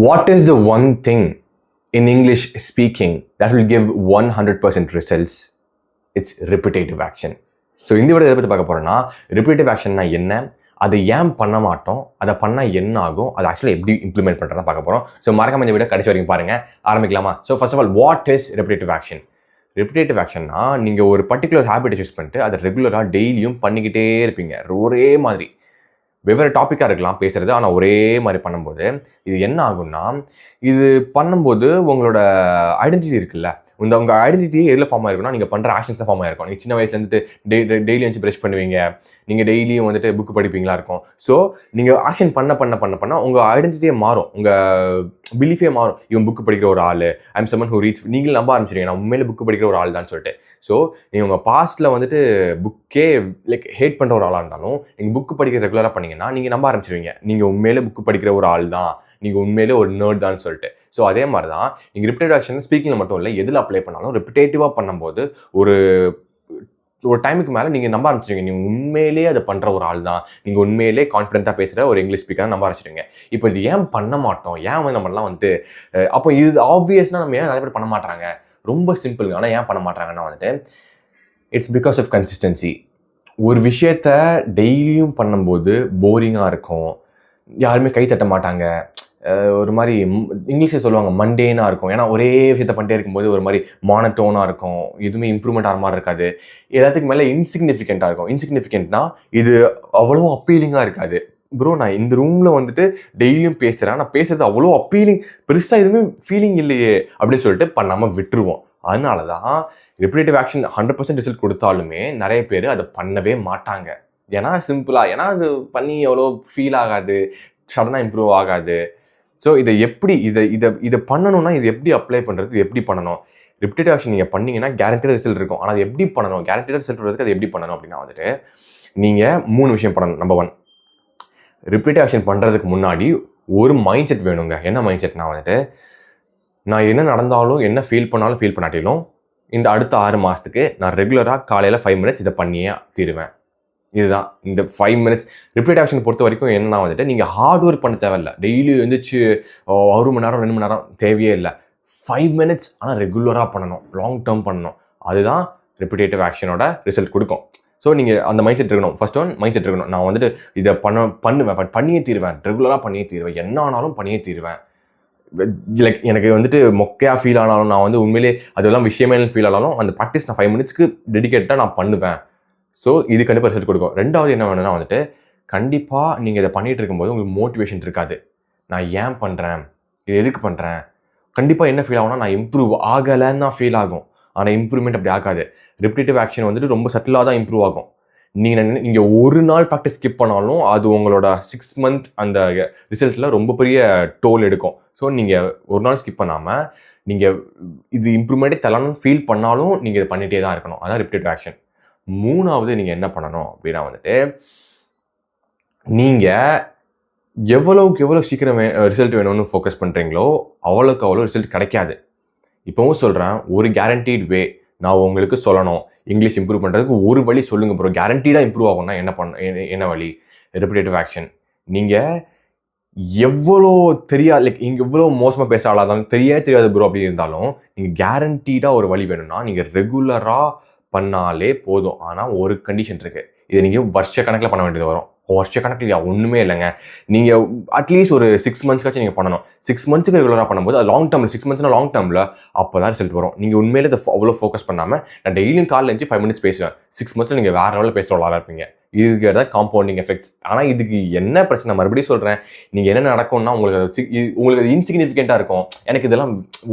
What is the one thing in English speaking that will give 100% results? It's repetitive action. So இந்த விட எதை பற்றி பார்க்க போகிறோன்னா, ரிப்பீட்டிவ் ஆக்ஷன்னா என்ன, அதை ஏன் பண்ண மாட்டோம், அதை பண்ணால் என்ன ஆகும், அதை ஆக்சுவலாக எப்படி இம்ப்ளிமெண்ட் பண்ணுறதா பார்க்க போகிறோம். ஸோ மறக்காம இந்த வீடியோ கடைசி வரைக்கும் பாருங்கள். ஆரம்பிக்கலாமா? So first of all, what is repetitive action? Repetitive ஆக்ஷன்னா நீங்கள் ஒரு பர்டிகுலர் ஹேபிட்டை சூஸ் பண்ணிட்டு அதை ரெகுலராக டெய்லியும் பண்ணிக்கிட்டே இருப்பீங்க. ஒரே மாதிரி வெவ்வேறு டாப்பிக்காக இருக்கலாம் பேசுகிறது, ஆனால் ஒரே மாதிரி பண்ணும்போது இது என்ன ஆகும்னா, இது பண்ணும்போது உங்களோட ஐடென்டிட்டி இருக்குல்ல, உங்கள் ஐடென்டிட்டி எதில் ஃபார்ம் ஆயிருக்குன்னா, நீங்கள் பண்ணுற ஆக்ஷன்ஸ் தான் ஃபார்ம் ஆயிருக்கும். நீங்கள் சின்ன வயசுலேருந்து டெய்லி வந்து ப்ரெஷ் பண்ணுவீங்க, நீங்கள் டெய்லியும் வந்துட்டு புக் படிப்பீங்களா இருக்கும். ஸோ நீங்கள் ஆக்ஷன் பண்ண உங்கள் ஐடென்டிட்டியே மாறும், உங்கள் பிலீஃபே மாறும். இவன் புக்கு படிக்கிற ஒரு ஆள், ஐம் சம்மன் ஹூ ரீட்ஸ், நீங்களும் நம்ப ஆரம்பிச்சிருங்க நான் உண்மையிலே புக்கு படிக்கிற ஒரு ஆள் தான் சொல்லிட்டு. ஸோ நீங்கள் உங்கள் பாஸ்ட்டில் வந்துட்டு புக்கே ஹேட் பண்ணுற ஒரு ஆளாக இருந்தாலும் நீங்கள் புக்கு படிக்கிற ரெகுலராக பண்ணிங்கன்னா நீங்கள் நம்ப ஆரம்பிச்சிருவீங்க, நீங்கள் உண்மையிலே புக்கு படிக்கிற ஒரு ஆள் தான், நீங்கள் உண்மையிலே ஒரு நர்ட் தான் சொல்லிட்டு. ஸோ அதே மாதிரி தான் நீங்கள் ரிப்பிட்டேட்டிவ் ஆக்ஷன் ஸ்பீக்கிங்கில் மட்டும் இல்லை, எதில் அப்ளை பண்ணாலும் ரிப்பிட்டேட்டிவாக பண்ணும்போது ஒரு டைமுக்கு மேலே நீங்கள் நம்ப ஆரம்பிச்சிருங்க, நீங்கள் உண்மையிலேயே அதை பண்ணுற ஒரு ஆள் தான், நீங்கள் உண்மையிலே கான்ஃபிடென்ட்டாக பேசுகிற ஒரு இங்கிலீஷ் ஸ்பீக்கராக நம்ப ஆரம்பிச்சிருங்க. இப்போ இது ஏன் பண்ண மாட்டோம், ஏன் வந்து நம்மளாம் வந்துட்டு அப்போ இது ஆப்வியஸ்னால் நம்ம ஏன் நிறைய பேர் பண்ண மாட்டாங்க? ரொம்ப சிம்பிள். ஆனால் ஏன் பண்ண மாட்டாங்கன்னா வந்துட்டு இட்ஸ் பிகாஸ் ஆஃப் கன்சிஸ்டன்சி. ஒரு விஷயத்த டெய்லியும் பண்ணும்போது போரிங்காக இருக்கும், யாருமே கை தட்ட மாட்டாங்க, ஒரு மாதிரி இங்கிலீஷில் சொல்லுவாங்க மண்டேனாக இருக்கும். ஏன்னா ஒரே விஷயத்த பண்ணிட்டே இருக்கும்போது ஒரு மாதிரி மானட்டோனாக இருக்கும், எதுவுமே இம்ப்ரூவ்மெண்ட் ஆகிற மாதிரி இருக்காது, எல்லாத்துக்கு மேலே இன்சிக்னிஃபிகண்ட்டாக இருக்கும். இன்சிக்னிஃபிகண்ட்னா இது அவ்வளோ அப்பீலிங்காக இருக்காது. ப்ரோ நான் இந்த ரூமில் வந்துட்டு டெய்லியும் பேசுகிறேன், நான் பேசுறது அவ்வளோ அப்பீலிங், பெருசாக எதுவுமே ஃபீலிங் இல்லையே அப்படின்னு சொல்லிட்டு பண்ணாமல் விட்டுருவோம். அதனால தான் ரிப்பிட்டேட்டிவ் ஆக்ஷன் 100% ரிசல்ட் கொடுத்தாலுமே நிறைய பேர் அதை பண்ணவே மாட்டாங்க. ஏன்னா சிம்பிளாக, ஏன்னா அது பண்ணி எவ்வளோ ஃபீல் ஆகாது, சடனாக இம்ப்ரூவ் ஆகாது. ஸோ இதை எப்படி இதை பண்ணணும்னா இது எப்படி அப்ளை பண்ணுறது, இது எப்படி பண்ணணும்? ரிப்பிட்டேட்டிவ் ஆக்ஷன் நீங்கள் பண்ணிங்கன்னா கேரண்டட் ரிசல்ட் இருக்கும். ஆனால் அது எப்படி பண்ணணும், கேரண்டட் ரிசல்ட் வரதுக்கு அது எப்படி பண்ணணும் அப்படின்னா வந்துட்டு நீங்கள் 3 விஷயம் பண்ணணும். நம்பர் 1, ரிப்பிட்டேட்டிவ் ஆக்ஷன் பண்ணுறதுக்கு முன்னாடி ஒரு மைண்ட் செட் வேணுங்க. என்ன மைண்ட் செட்னா வந்துட்டு, நான் என்ன நடந்தாலும் என்ன ஃபீல் பண்ணாட்டிலும் இந்த அடுத்த 6 மாதத்துக்கு நான் ரெகுலராக காலையில் 5 மினிட்ஸ் இதை பண்ணியே தீருவேன். இதுதான் இந்த 5 மினிட்ஸ். ரிப்பிட்டேட்டிவ் ஆக்ஷன் பொறுத்த வரைக்கும் என்னன்னா வந்துட்டு நீங்கள் ஹார்ட் ஒர்க் பண்ண தேவையில்லை, டெய்லி எழுந்திரிச்சு 1 மணி நேரம் 2 மணி நேரம் தேவையே இல்லை. 5 மினிட்ஸ் ஆனால் ரெகுலராக பண்ணணும், லாங் டேர்ம் பண்ணணும். அதுதான் ரிப்பிட்டேட்டிவ் ஆக்ஷனோட ரிசல்ட் கொடுக்கும். ஸோ நீங்கள் அந்த மைண்ட் செட் இருக்கணும். ஃபர்ஸ்ட் ஒன் மைண்ட் செட் இருக்கணும், நான் வந்துட்டு இதை பண்ணுவேன், பண்ணியே தீருவேன், ரெகுலராக பண்ணியே தீருவேன், என்ன ஆனாலும் பண்ணியே தீருவேன். லைக் எனக்கு வந்துட்டு மொக்கையாக ஃபீல் ஆனாலும், நான் வந்து உண்மையிலே அதெல்லாம் விஷயமே ஃபீல் ஆனாலும் அந்த ப்ராக்டிஸ் நான் 5 மினிட்ஸ்க்கு டெடிகேட்டாக நான் பண்ணுவேன். ஸோ இது கண்டிப்பாக ரிசல்ட் கொடுக்கும். ரெண்டாவது என்ன வேணும்னா வந்துட்டு, கண்டிப்பாக நீங்கள் இதை பண்ணிகிட்டு இருக்கும்போது உங்களுக்கு மோட்டிவேஷன் இருக்காது. நான் ஏன் பண்ணுறேன், இது எதுக்கு பண்ணுறேன், கண்டிப்பாக என்ன ஃபீல் ஆகும்னா நான் இம்ப்ரூவ் ஆகலைன்னு தான் ஃபீல் ஆகும். ஆனால் இம்ப்ரூவ்மெண்ட் அப்படி ஆகாது. ரிப்பிட்டேட்டிவ் ஆக்ஷன் வந்துட்டு ரொம்ப சட்டிலாக தான் இம்ப்ரூவ் ஆகும். நீங்கள் ஒரு நாள் ப்ராக்டிஸ் ஸ்கிப் பண்ணாலும் அது உங்களோட 6 மந்த் அந்த ரிசல்ட்டில் ரொம்ப பெரிய டோல் எடுக்கும். ஸோ நீங்கள் ஒரு நாள் ஸ்கிப் பண்ணாமல் நீங்கள் இது இம்ப்ரூவ்மெண்ட்டே தரலாம்னு ஃபீல் பண்ணாலும் நீங்கள் இதை பண்ணிகிட்டே தான் இருக்கணும். அதான் ரிப்பிட்டேட்டிவ் ஆக்ஷன். 3வது நீங்கள் என்ன பண்ணணும் அப்படின்னா வந்துட்டு, நீங்கள் எவ்வளோக்கு எவ்வளோ சீக்கிரம் ரிசல்ட் வேணும்னு ஃபோக்கஸ் பண்ணுறீங்களோ அவ்வளோக்கு அவ்வளோ ரிசல்ட் கிடைக்காது. இப்போவும் சொல்கிறேன், ஒரு கேரண்டீட் வே நான் உங்களுக்கு சொல்லணும். இங்கிலீஷ் இம்ப்ரூவ் பண்ணுறதுக்கு ஒரு வழி சொல்லுங்கள் ப்ரோ, கேரண்டீடாக இம்ப்ரூவ் ஆகும்னா என்ன வழி? Repetitive action. நீங்கள் எவ்வளோ தெரியாது, லைக் இங்கே எவ்வளோ மோசமாக பேச ஆளாதான் தெரியாது ப்ரோ அப்படி இருந்தாலும், நீங்கள் கேரண்டீடாக ஒரு வழி வேணும்னா நீங்கள் ரெகுலராக பண்ணாலே போதும். ஆனால் ஒரு கண்டிஷன் இருக்குது, இதை நீங்கள் வருஷ கணக்கில் பண்ண வேண்டியது வரும். வருஷ கணக்கில் ஒன்றுமே இல்லைங்க, நீங்கள் அட்லீஸ்ட் ஒரு 6 மந்த்ஸ்க்காச்சும் நீங்கள் பண்ணணும். 6 மந்த்ஸ்க்கு ரெகுலராக பண்ணும்போது அது லாங் டேர்மில், 6 மந்த்ஸ்னா லாங் டேர்மில் அப்போ தான் ரிசல்ட் வரும். நீங்கள் உண்மையிலே இதை அவ்வளோ ஃபோக்கஸ் பண்ணாமல், நான் டெய்லியும் காலையில் 5 மினிட்ஸ் பேசுவேன், 6 மந்த்ஸில் நீங்கள் வேறு லெவலில் பேசுகிற ஆளாக இருப்பீங்க. இதுக்கு தான் காம்பவுண்டிங் எஃபெக்ட்ஸ். ஆனால் இதுக்கு என்ன பிரச்சனை, மறுபடியும் சொல்கிறேன், நீங்கள் என்ன நடக்கும்னா உங்களுக்கு அது இன்சிக்னிஃபிகண்ட்டாக இருக்கும். எனக்கு இதெல்லாம்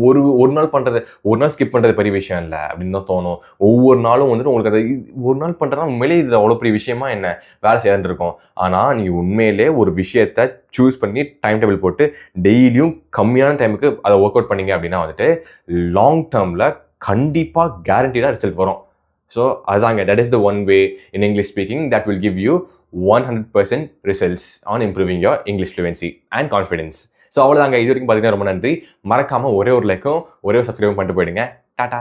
ஒரு நாள் பண்ணுறது, ஒரு நாள் ஸ்கிப் பண்ணுறது பெரிய விஷயம் இல்லை அப்படின்னு தான் தோணும். ஒவ்வொரு நாளும் வந்துட்டு உங்களுக்கு அது ஒரு நாள் பண்ணுறதுனா உண்மையிலே இது அவ்வளோ பெரிய விஷயமா என்ன வேலை செய்யறதுருக்கும். ஆனால் நீங்கள் உண்மையிலே ஒரு விஷயத்தை சூஸ் பண்ணி டைம் டேபிள் போட்டு டெய்லியும் கம்மியான டைமுக்கு அதை ஒர்க் அவுட் பண்ணீங்க அப்படின்னா வந்துட்டு லாங் டேர்மில் கண்டிப்பாக கேரண்டீடாக ரிசல்ட் வரும். ஸோ அதாங்க, that is the one way in English speaking that will give you 100% results on improving your English fluency and confidence. So அவ்வளோதாங்க. இது வரைக்கும் பார்த்தீங்கன்னா ரொம்ப நன்றி. மறக்காமல் ஒரே ஒரு லைக்கும் ஒரே ஒரு சப்ஸ்கிரைபும் பண்ணிட்டு போயிடுங்க. டாடா.